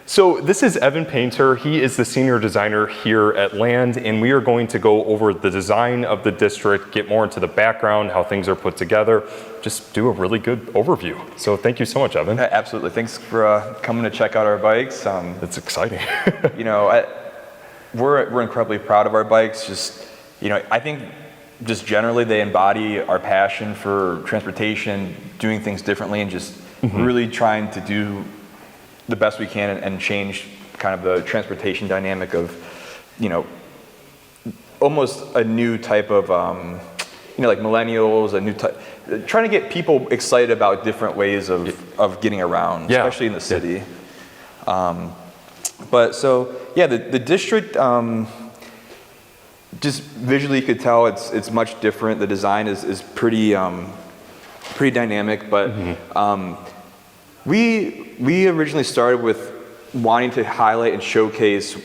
So this is Evan Painter. He is the senior designer here at Land, and we are going to go over the design of the district, get more into the background, how things are put together, just do a really good overview. So thank you so much, Evan. Absolutely. Thanks for coming to check out our bikes. It's exciting. We're incredibly proud of our bikes. I think just generally they embody our passion for transportation, doing things differently, and just really trying to do the best we can and change kind of the transportation dynamic of, almost a new type of, like millennials, a new type, trying to get people excited about different ways of getting around, especially in the city. The district, just visually you could tell it's much different. The design is pretty dynamic, but we originally started with wanting to highlight and showcase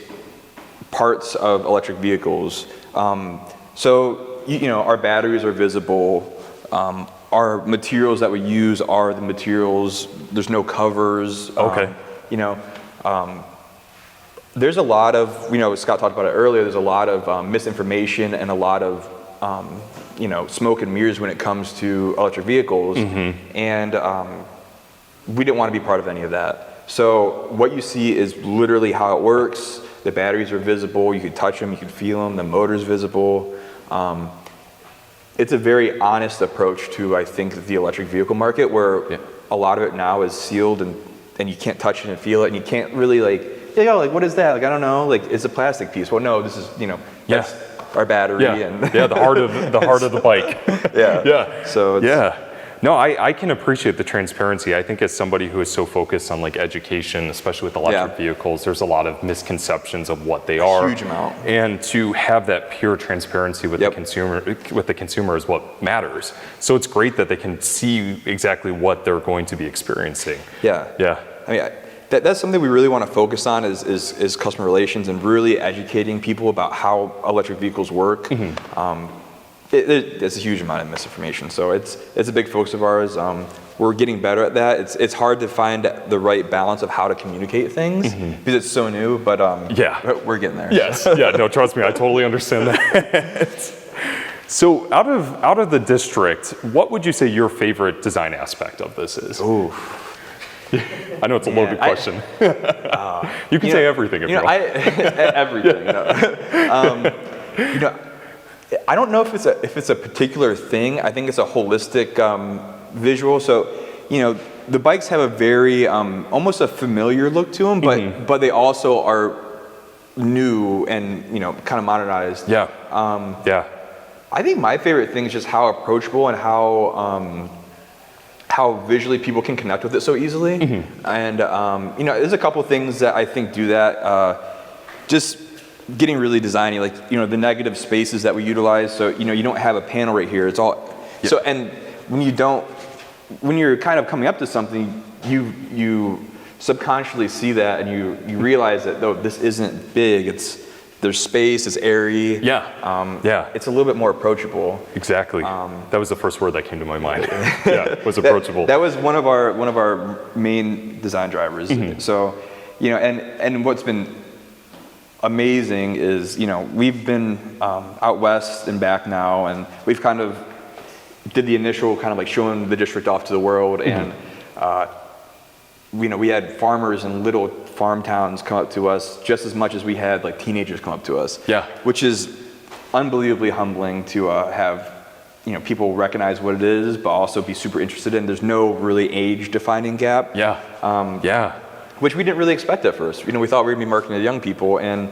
parts of electric vehicles. Our batteries are visible. Our materials that we use are the materials. There's no covers. Okay. There's a lot of, Scott talked about it earlier, there's a lot of misinformation and a lot of, smoke and mirrors when it comes to electric vehicles. And we didn't want to be part of any of that. So what you see is literally how it works. The batteries are visible, you can touch them, you can feel them, the motor's visible. It's a very honest approach to, I think, the electric vehicle market, where a lot of it now is sealed and you can't touch it and feel it, and you can't really what is that? I don't know, it's a plastic piece. Well, no, this is, that's our battery. The heart of the bike. So it's, No, I can appreciate the transparency. I think as somebody who is so focused on education, especially with electric vehicles, there's a lot of misconceptions of what they are. A huge amount. And to have that pure transparency with the consumer is what matters. So it's great that they can see exactly what they're going to be experiencing. I mean, that's something we really want to focus on is customer relations and really educating people about how electric vehicles work. There's a huge amount of misinformation, so it's a big focus of ours. We're getting better at that. It's hard to find the right balance of how to communicate things because it's so new, but we're getting there. Yes, no, trust me, I totally understand that. So out of the district, what would you say your favorite design aspect of this is? Ooh. I know it's a loaded question. You can say everything if you want. Everything. I don't know if it's a particular thing. I think it's a holistic visual. So, the bikes have a very almost a familiar look to them, but they also are new and kind of modernized. I think my favorite thing is just how approachable and how visually people can connect with it so easily. And there's a couple things that I think do that. Just getting really designy, the negative spaces that we utilize. So you don't have a panel right here. It's all so. And when you're kind of coming up to something, you subconsciously see that, and you realize that though this isn't big, there's space, it's airy. It's a little bit more approachable. Exactly. That was the first word that came to my mind. Was approachable. That was one of our main design drivers. So, and what's been amazing is, we've been out west and back now, and we've kind of did the initial kind of showing the district off to the world, and we had farmers in little farm towns come up to us just as much as we had teenagers come up to us. Which is unbelievably humbling to have people recognize what it is, but also be super interested in. There's no really age defining gap. Which we didn't really expect at first. We thought we were going to be marketing to young people, and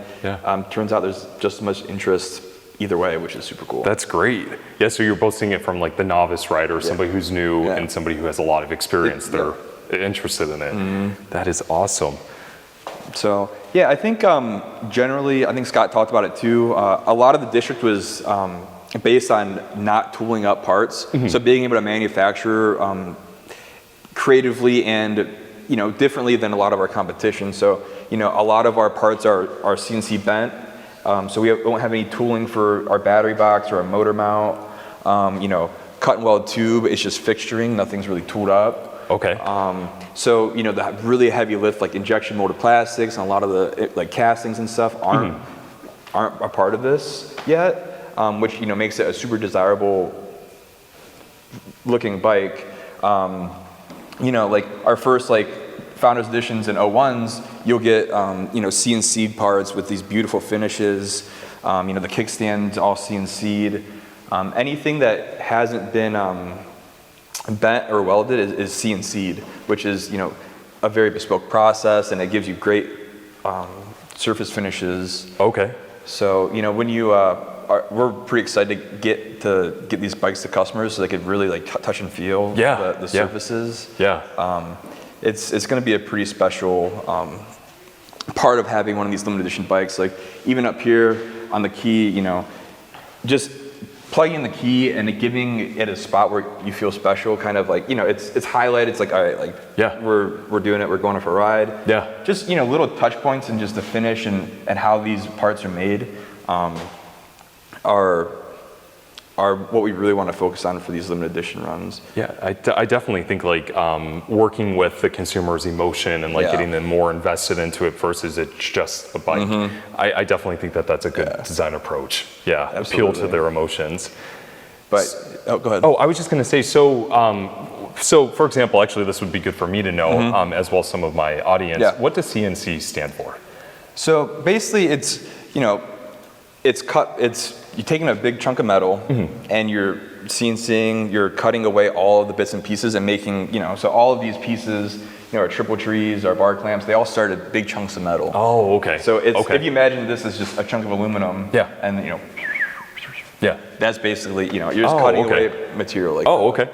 turns out there's just as much interest either way, which is super cool. That's great. So you're both seeing it from the novice rider, somebody who's new, and somebody who has a lot of experience. They're interested in it. That is awesome. So I think generally, I think Scott talked about it too. A lot of the district was based on not tooling up parts. So being able to manufacture creatively and differently than a lot of our competition. So, a lot of our parts are CNC bent. So we don't have any tooling for our battery box or our motor mount. Cut and weld tube, it's just fixturing, nothing's really tooled up. Okay. So, you know, the really heavy lift, like injection molded plastics and a lot of the like castings and stuff aren't a part of this yet, which, you know, makes it a super desirable looking bike. You know, like our first like Founders Editions and 01s, you'll get, you know, CNC'd parts with these beautiful finishes. You know, the kickstand's all CNC'd. Anything that hasn't been bent or welded is CNC'd, which is, you know, a very bespoke process, and it gives you great surface finishes. Okay. So, you know, when you we're pretty excited to get these bikes to customers so they could really like touch and feel the surfaces. Yeah. It's going to be a pretty special part of having one of these limited edition bikes. Like even up here on the key, you know, just plugging the key and giving it a spot where you feel special, kind of like, you know, it's highlighted. It's like, all right, like we're doing it. We're going for a ride. Yeah. Just, you know, little touch points and just the finish and how these parts are made are what we really want to focus on for these limited edition runs. Yeah, I definitely think like working with the consumer's emotion and like getting them more invested into it versus it's just a bike. I definitely think that that's a good design approach. Yeah, absolutely. Appeal to their emotions. But go ahead. Oh, I was just going to say, so for example, actually this would be good for me to know as well as some of my audience. Yeah. What does CNC stand for? So basically it's, you know, you're taking a big chunk of metal and you're CNCing, you're cutting away all of the bits and pieces and making, you know, so all of these pieces, you know, our triple trees, our bar clamps, they all start at big chunks of metal. Oh, okay. So it's, if you imagine this as just a chunk of aluminum, and you know, that's basically, you know, you're just cutting away material like that. Okay.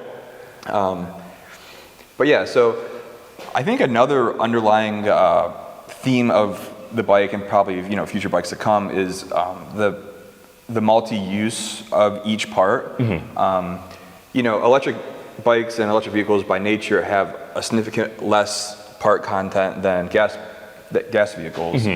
But yeah, so I think another underlying theme of the bike and probably, you know, future bikes to come is the multi-use of each part. You know, electric bikes and electric vehicles by nature have a significant less part content than gas vehicles.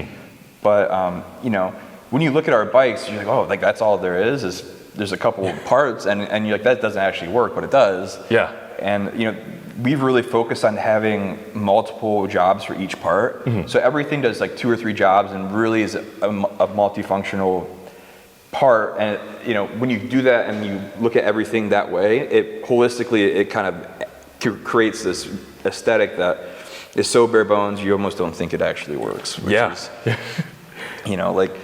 But you know, when you look at our bikes, you're like, oh, like that's all there is there's a couple of parts, and you're like, that doesn't actually work, but it does. Yeah. And you know, we've really focused on having multiple jobs for each part. So everything does like 2 or 3 jobs and really is a multifunctional part. And you know, when you do that and you look at everything that way, it holistically, it kind of creates this aesthetic that is so bare bones you almost don't think it actually works. Which is, you know, like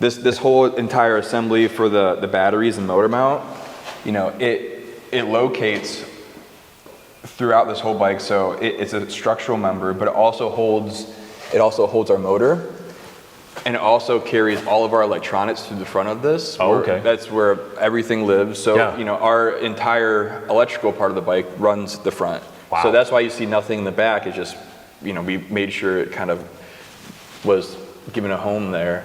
this whole entire assembly for the batteries and motor mount, you know, it locates throughout this whole bike, so it's a structural member, but it also holds our motor, and it also carries all of our electronics through the front of this. That's where everything lives. So you know, our entire electrical part of the bike runs the front. So that's why you see nothing in the back. It's just, you know, we made sure it kind of was given a home there.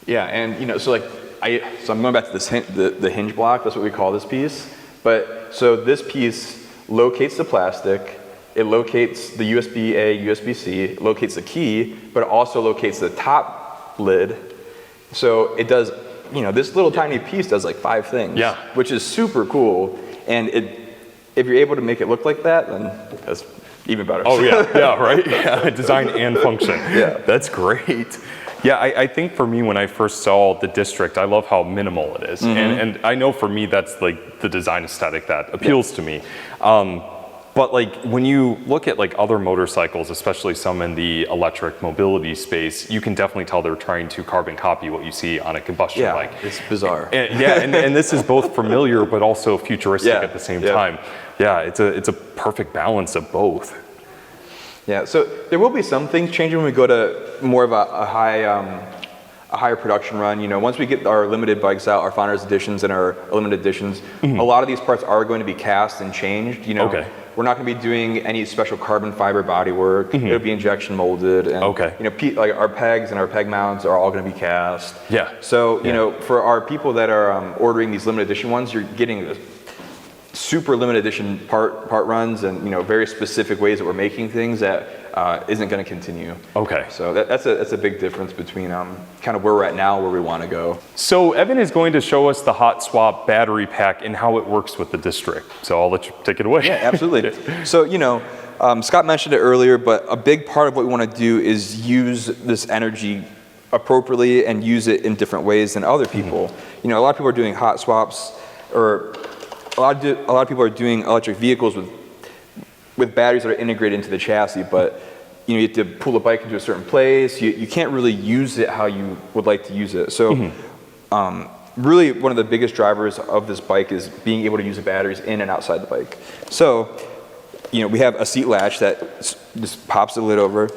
Yeah, and you know, so like I'm going back to this the hinge block. That's what we call this piece. But so this piece locates the plastic, it locates the USB-A, USB-C, it locates the key, but it also locates the top lid. So it does, you know, this little tiny piece does like 5 things, which is super cool. And if you're able to make it look like that, then that's even better. Right? Design and function. That's great. Yeah, I think for me, when I first saw the District, I love how minimal it is. And I know for me, that's like the design aesthetic that appeals to me. But like when you look at like other motorcycles, especially some in the electric mobility space, you can definitely tell they're trying to carbon copy what you see on a combustion bike. It's bizarre. And this is both familiar but also futuristic at the same time. Yeah, it's a perfect balance of both. Yeah, so there will be some things changing when we go to more of a higher production run. You know, once we get our limited bikes out, our Founders Editions and our limited editions, a lot of these parts are going to be cast and changed. You know, we're not going to be doing any special carbon fiber bodywork. It'll be injection molded, and you know, like our pegs and our peg mounts are all going to be cast. So you know, for our people that are ordering these limited edition ones, you're getting super limited edition part runs, and you know, very specific ways that we're making things that isn't going to continue. Okay. So that's a big difference between kind of where we're at now, where we want to go. So Evan is going to show us the hot swap battery pack and how it works with the district. So I'll let you take it away. Yeah, absolutely. So, Scott mentioned it earlier, but a big part of what we want to do is use this energy appropriately and use it in different ways than other people. A lot of people are doing hot swaps, or a lot of people are doing electric vehicles with batteries that are integrated into the chassis, but you have to pull the bike into a certain place. You can't really use it how you would like to use it. So really one of the biggest drivers of this bike is being able to use the batteries in and outside the bike. So we have a seat latch that just pops the lid over,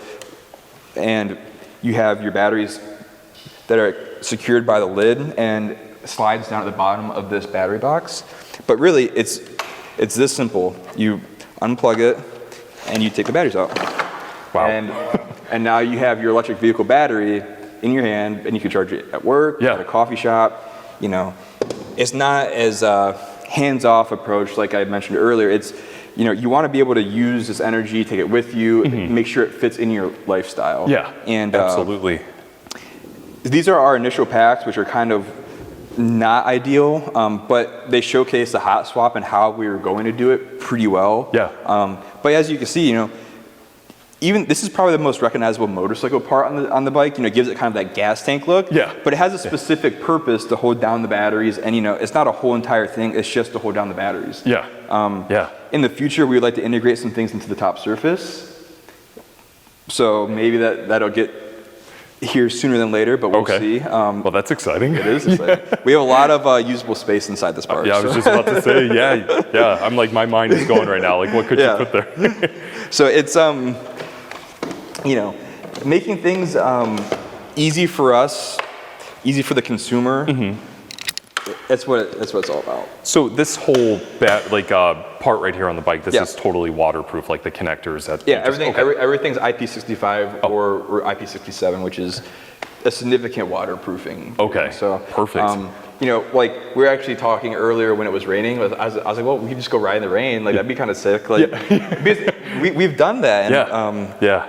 and you have your batteries that are secured by the lid and slides down at the bottom of this battery box. But really it's this simple. You unplug it and you take the batteries out. Wow. And now you have your electric vehicle battery in your hand, and you can charge it at work, at a coffee shop. It's not as hands-off approach like I mentioned earlier. It's you want to be able to use this energy, take it with you, make sure it fits in your lifestyle. Yeah, and absolutely. These are our initial packs, which are kind of not ideal, but they showcase the hot swap and how we were going to do it pretty well. Yeah. But as you can see, even this is probably the most recognizable motorcycle part on the bike. It gives it kind of that gas tank look. Yeah. But it has a specific purpose to hold down the batteries, and it's not a whole entire thing. It's just to hold down the batteries. Yeah. In the future, we would like to integrate some things into the top surface. So maybe that'll get here sooner than later, but we'll see. Well, that's exciting. It is exciting. We have a lot of usable space inside this part. Yeah, I was just about to say, yeah. I'm like, my mind is going right now. Like, what could you put there? So it's, making things easy for us, easy for the consumer. That's what it's all about. So this whole part right here on the bike, this is totally waterproof, like the connectors. Everything's IP65 or IP67, which is a significant waterproofing. Okay. So perfect. We were actually talking earlier when it was raining. I was like, well, we could just go ride in the rain. Like that'd be kind of sick. Because we've done that. And,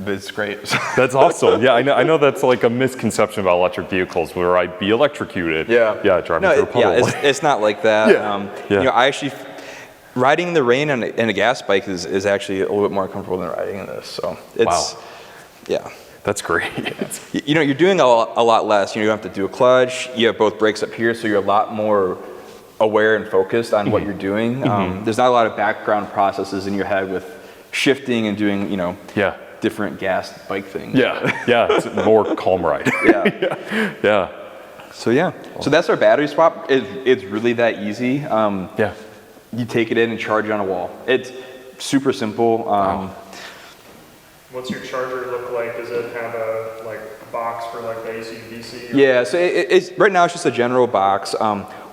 it's great. That's awesome. Yeah, I know that's like a misconception about electric vehicles, where I'd be electrocuted. Yeah, driving through a puddle. Yeah, it's not like that. I actually, riding in the rain in a gas bike is actually a little bit more comfortable than riding in this. So it's, That's great. You're doing a lot less. You don't have to do a clutch. You have both brakes up here, so you're a lot more aware and focused on what you're doing. There's not a lot of background processes in your head with shifting and doing, different gas bike things. It's a more calm ride. So that's our battery swap. It's really that easy. You take it in and charge it on a wall. It's super simple. What's your charger look like? Does it have a box for the AC to DC? Yeah, so it's right now it's just a general box.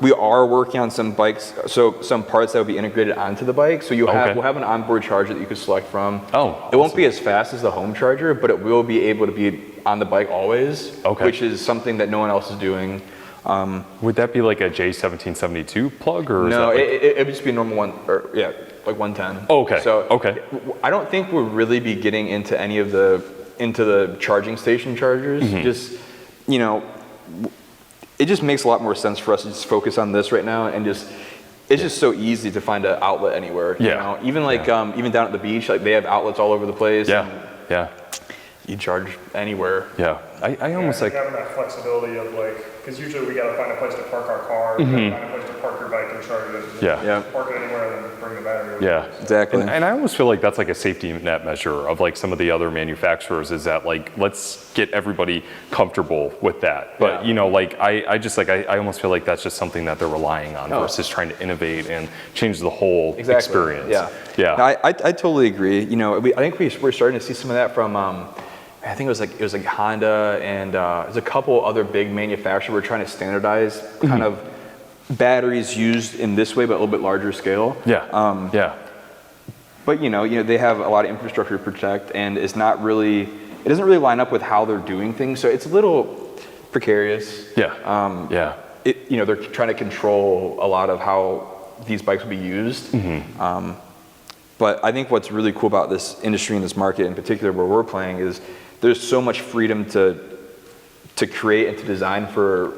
We are working on some bikes, so some parts that will be integrated onto the bike. So we'll have an onboard charger that you can select from. It won't be as fast as the home charger, but it will be able to be on the bike always, which is something that no one else is doing. Would that be like a J1772 plug, or no? It would just be a normal one, or like 110. So I don't think we'll really be getting into any of the charging station chargers. Just it just makes a lot more sense for us to just focus on this right now, and it's just so easy to find an outlet anywhere. Even even down at the beach, they have outlets all over the place. You charge anywhere. I almost like having that flexibility of because usually we got to find a place to park our car, find a place to park your bike and charge it. Park it anywhere and then bring the battery over. Exactly. And I almost feel like that's like a safety net measure of some of the other manufacturers, is that let's get everybody comfortable with that. But I almost feel like that's just something that they're relying on versus trying to innovate and change the whole experience. No, I totally agree. I think we're starting to see some of that from I think it was Honda, and there's a couple other big manufacturers who are trying to standardize kind of batteries used in this way, but a little bit larger scale. But they have a lot of infrastructure to protect, and it doesn't really line up with how they're doing things. So it's a little precarious. They're trying to control a lot of how these bikes will be used. But I think what's really cool about this industry and this market in particular where we're playing is there's so much freedom to create and to design for,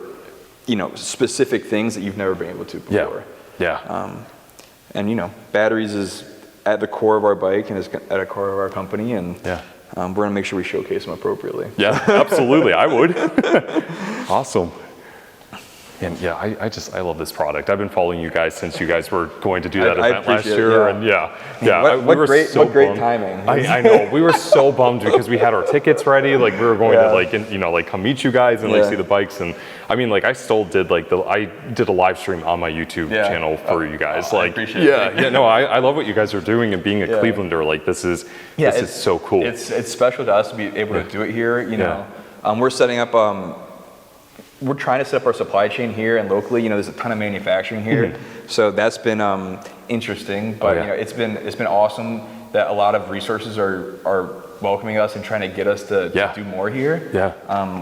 you know, specific things that you've never been able to before. And you know, batteries is at the core of our bike and is at the core of our company, and we're gonna make sure we showcase them appropriately. Yeah, absolutely, I would. Awesome. And yeah, I love this product. I've been following you guys since you guys were going to do that event last year, and what great timing. I know, we were so bummed because we had our tickets ready, like we were going to like, you know, like come meet you guys and like see the bikes, and I mean, like I still did like I did a live stream on my YouTube channel for you guys. Like, I appreciate it. No, I love what you guys are doing, and being a Clevelander, like this is so cool. It's special to us to be able to do it here. You know, we're setting up. We're trying to set up our supply chain here and locally. You know, there's a ton of manufacturing here, so that's been interesting. But you know, it's been awesome that a lot of resources are welcoming us and trying to get us to do more here.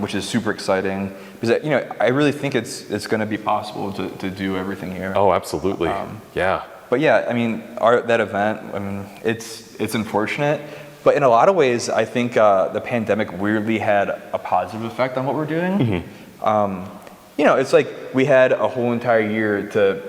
Which is super exciting because you know I really think it's going to be possible to do everything here. Oh, absolutely. But yeah, I mean, that event. I mean, it's unfortunate. But in a lot of ways, I think the pandemic weirdly had a positive effect on what we're doing. You know, it's like we had a whole entire year to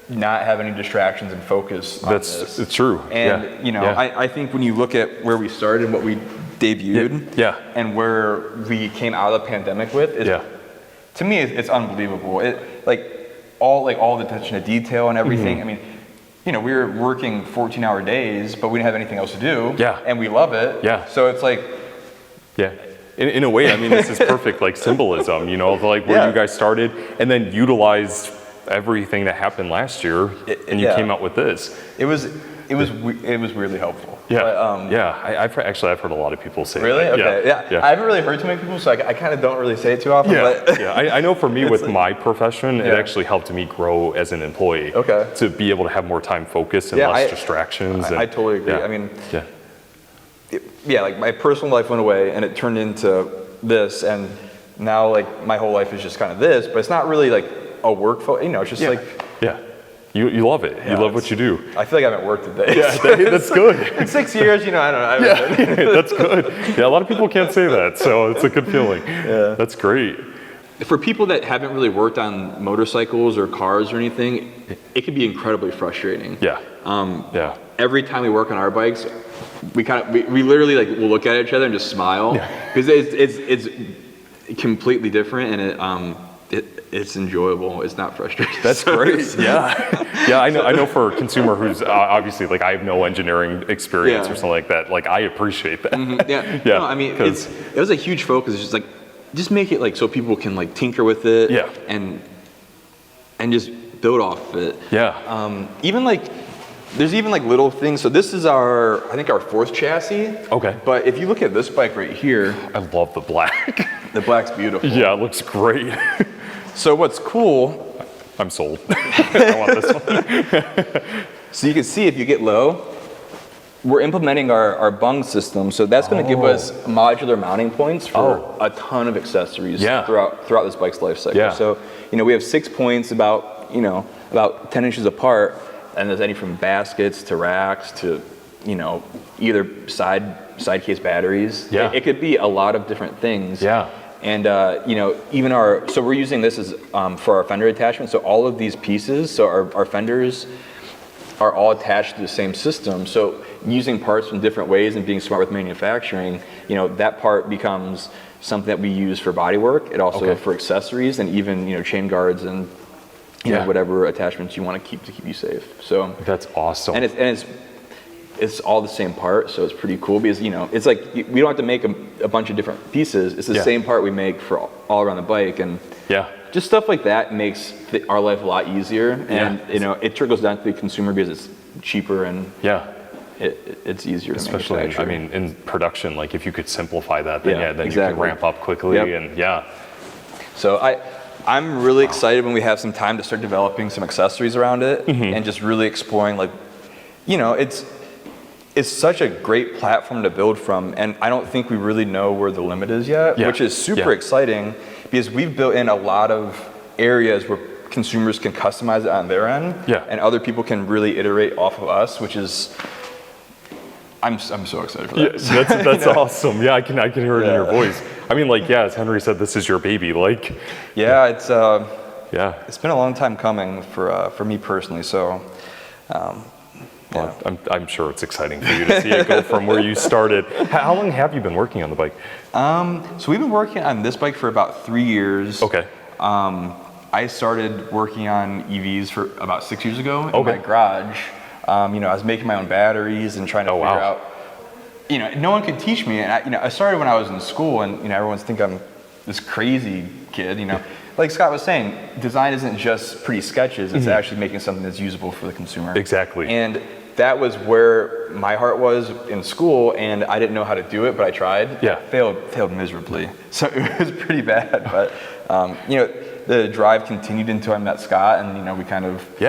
not have any distractions and focus on this. It's true. And, you know, I think when you look at where we started and what we debuted and where we came out of the pandemic with, to me, it's unbelievable. All the attention to detail and everything. I mean, you know, we were working 14-hour days, but we didn't have anything else to do. And we love it. So it's like... In a way, I mean, this is perfect, like symbolism, you know, of like where you guys started, and then utilized everything that happened last year, and you came out with this. It was weirdly helpful. I've heard a lot of people say really? that. Okay. I haven't really heard too many people, so I kind of don't really say it too often. But I know for me with my profession, it actually helped me grow as an employee. To be able to have more time focused and less distractions. I totally agree. I mean, like my personal life went away and it turned into this, and now like my whole life is just kind of this, but it's not really like a work, you know, it's just like you love it. You love what you do. I feel like I haven't worked today. That's good. In 6 years, you know, I don't know. That's good. A lot of people can't say that, so it's a good feeling. That's great. For people that haven't really worked on motorcycles or cars or anything, it can be incredibly frustrating. Every time we work on our bikes, we literally like will look at each other and just smile because it's completely different, and it's enjoyable. It's not frustrating. That's great. I know for a consumer who's obviously like I have no engineering experience or something like that. Like I appreciate that. No, I mean it was a huge focus. It's just like just make it like so people can like tinker with it. And just build off of it. Even like. There's even like little things. So this is I think our fourth chassis. But if you look at this bike right here. I love the black. The black's beautiful. Yeah, it looks great. So what's cool. I'm sold. I want this one. So you can see if you get low, we're implementing our bung system. So that's going to give us modular mounting points for a ton of accessories throughout this bike's life cycle. So, you know, we have 6 points about 10 inches apart. And there's any from baskets to racks to, you know, either side case batteries. It could be a lot of different things. And, you know, even so we're using this as for our fender attachment. So all of these pieces, so our fenders are all attached to the same system. So using parts in different ways and being smart with manufacturing, you know, that part becomes something that we use for body work. It also for accessories and even, you know, chain guards and you know, whatever attachments you want to keep you safe. So that's awesome. And it's all the same part, so it's pretty cool because you know it's like we don't have to make a bunch of different pieces. It's the same part we make for all around the bike, and just stuff like that makes our life a lot easier. And you know it trickles down to the consumer because it's cheaper and it's easier to manufacture. I mean, in production, like if you could simplify that, then you can ramp up quickly and So I'm really excited when we have some time to start developing some accessories around it and just really exploring, like, you know, it's such a great platform to build from, and I don't think we really know where the limit is yet, which is super exciting because we've built in a lot of areas where consumers can customize it on their end, and other people can really iterate off of us, which is I'm so excited for that. Yeah, that's awesome. Yeah, I can hear it in your voice. I mean, like, yeah, as Henry said, this is your baby. Like, yeah, it's been a long time coming for me personally. So, well, I'm sure it's exciting for you to see it go from where you started. How long have you been working on the bike? So we've been working on this bike for about 3 years. Okay. I started working on EVs for about 6 years ago in my garage. I was making my own batteries and trying to figure out, no one could teach me. And I started when I was in school, and everyone's think I'm this crazy kid. Like Scott was saying, design isn't just pretty sketches; it's actually making something that's usable for the consumer. Exactly. And that was where my heart was in school, and I didn't know how to do it, but I tried. Yeah. Failed miserably. So it was pretty bad, but the drive continued until I met Scott, and we kind of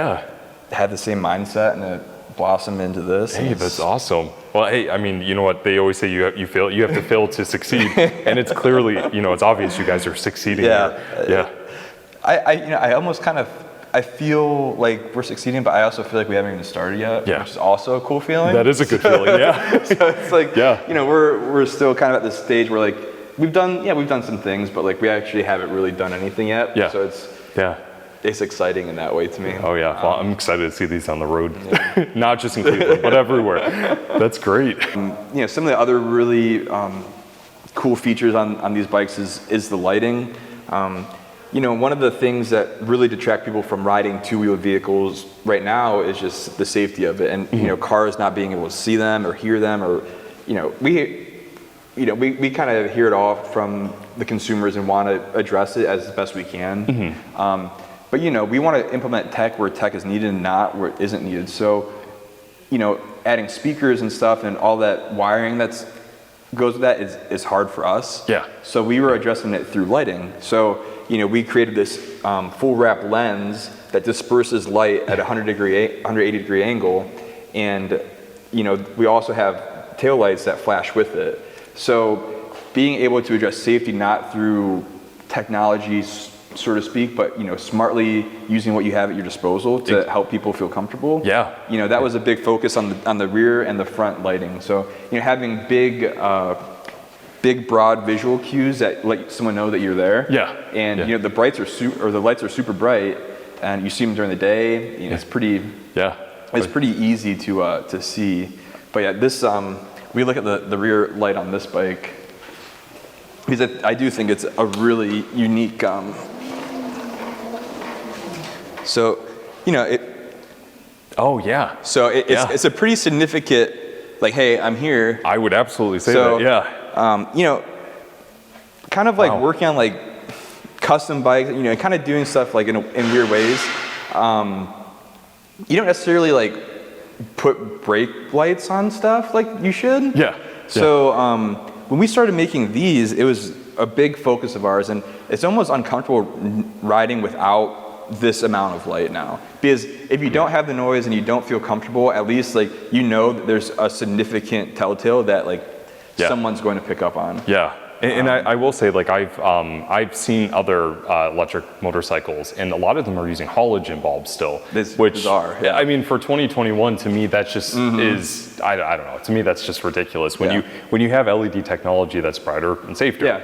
had the same mindset, and it blossomed into this. Hey, that's awesome. Well, hey, I mean, you know what? They always say you have to fail to succeed, and it's clearly, it's obvious you guys are succeeding. Yeah. I almost kind of, I feel like we're succeeding, but I also feel like we haven't even started yet, which is also a cool feeling. That is a good feeling, yeah. So it's like, we're still kind of at this stage where like, we've done some things, but like we actually haven't really done anything yet. Yeah. So it's exciting in that way to me. Oh yeah, well, I'm excited to see these on the road, not just in Cleveland, but everywhere. That's great. Some of the other really cool features on these bikes is the lighting. One of the things that really detract people from riding two-wheeled vehicles right now is just the safety of it, and cars not being able to see them or hear them, or we kind of hear it all from the consumers and want to address it as best we can. But we want to implement tech where tech is needed and not where it isn't needed. So, adding speakers and stuff and all that wiring that goes with that is hard for us. Yeah. So we were addressing it through lighting. So, we created this full wrap lens that disperses light at a 180 degree angle, and we also have tail lights that flash with it. So being able to address safety not through technology, so to speak, but smartly using what you have at your disposal to help people feel comfortable. Yeah. That was a big focus on the rear and the front lighting. So having big broad visual cues that let someone know that you're there. Yeah. And the lights are super bright, and you see them during the day. It's pretty. Yeah. It's pretty easy to see. But yeah, this we look at the rear light on this bike, because I do think it's a really unique. So, it. Oh yeah. So it's a pretty significant, like, hey, I'm here. I would absolutely say that. Yeah. Kind of like working on like custom bikes. Kind of doing stuff like in weird ways. You don't necessarily like put brake lights on stuff like you should. Yeah. So when we started making these, it was a big focus of ours, and it's almost uncomfortable riding without this amount of light now, because if you don't have the noise and you don't feel comfortable, at least like that there's a significant telltale that like someone's going to pick up on. Yeah. And I will say, like, I've seen other electric motorcycles, and a lot of them are using halogen bulbs still. Which bizarre. Yeah. I mean, for 2021, to me, that just is, I don't know. To me, that's just ridiculous. When you have LED technology that's brighter and safer,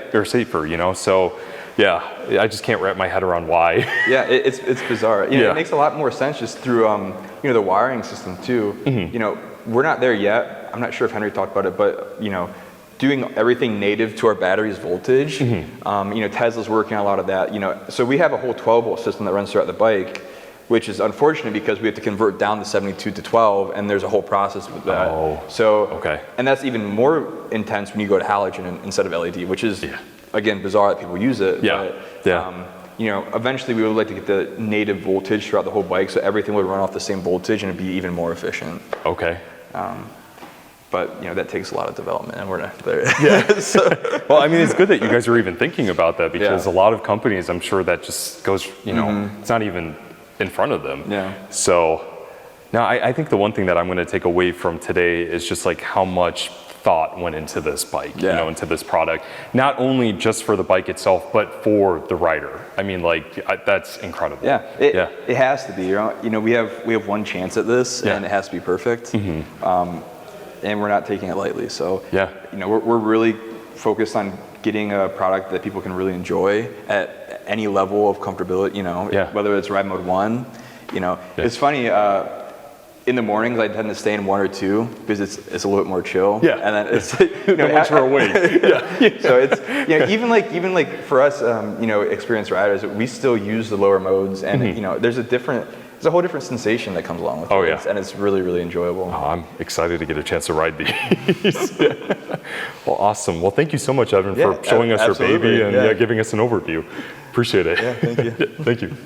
So, yeah, I just can't wrap my head around why. Yeah, it's bizarre. It makes a lot more sense just through the wiring system too. We're not there yet. I'm not sure if Henry talked about it, but doing everything native to our battery's voltage. Tesla's working on a lot of that. So we have a whole 12-volt system that runs throughout the bike, which is unfortunate because we have to convert down the 72 to 12, and there's a whole process with that. And that's even more intense when you go to halogen instead of LED, which is again bizarre that people use it. But, eventually we would like to get the native voltage throughout the whole bike, so everything would run off the same voltage and it'd be even more efficient. Okay. But that takes a lot of development, and we're not there. Yeah. Well, I mean, it's good that you guys are even thinking about that, because a lot of companies, I'm sure that just goes, it's not even in front of them. Yeah. So now I think the one thing that I'm going to take away from today is just like how much thought went into this bike, into this product, not only just for the bike itself, but for the rider. I mean, like, that's incredible. Yeah. It has to be. We have one chance at this, and it has to be perfect. and we're not taking it lightly. So, Yeah. you know, we're really focused on getting a product that people can really enjoy at any level of comfortability, you know, Yeah. whether it's ride mode 1, you know. Yeah. It's funny, in the mornings I tend to stay in 1 or 2 because it's a little bit more chill. Yeah. And then it's, you know, Once you're awake. Yeah. so it's, you know, even like for us, you know, experienced riders, we still use the lower modes, and you know, there's a whole different sensation that comes along with Oh, it, yeah. and it's really, really enjoyable. Oh, I'm excited to get a chance to ride these. Well, awesome. Well, thank you so much, Evan, Yeah, for showing us your absolutely, baby and yeah. giving us an overview. Appreciate it. Yeah, thank you. Thank you.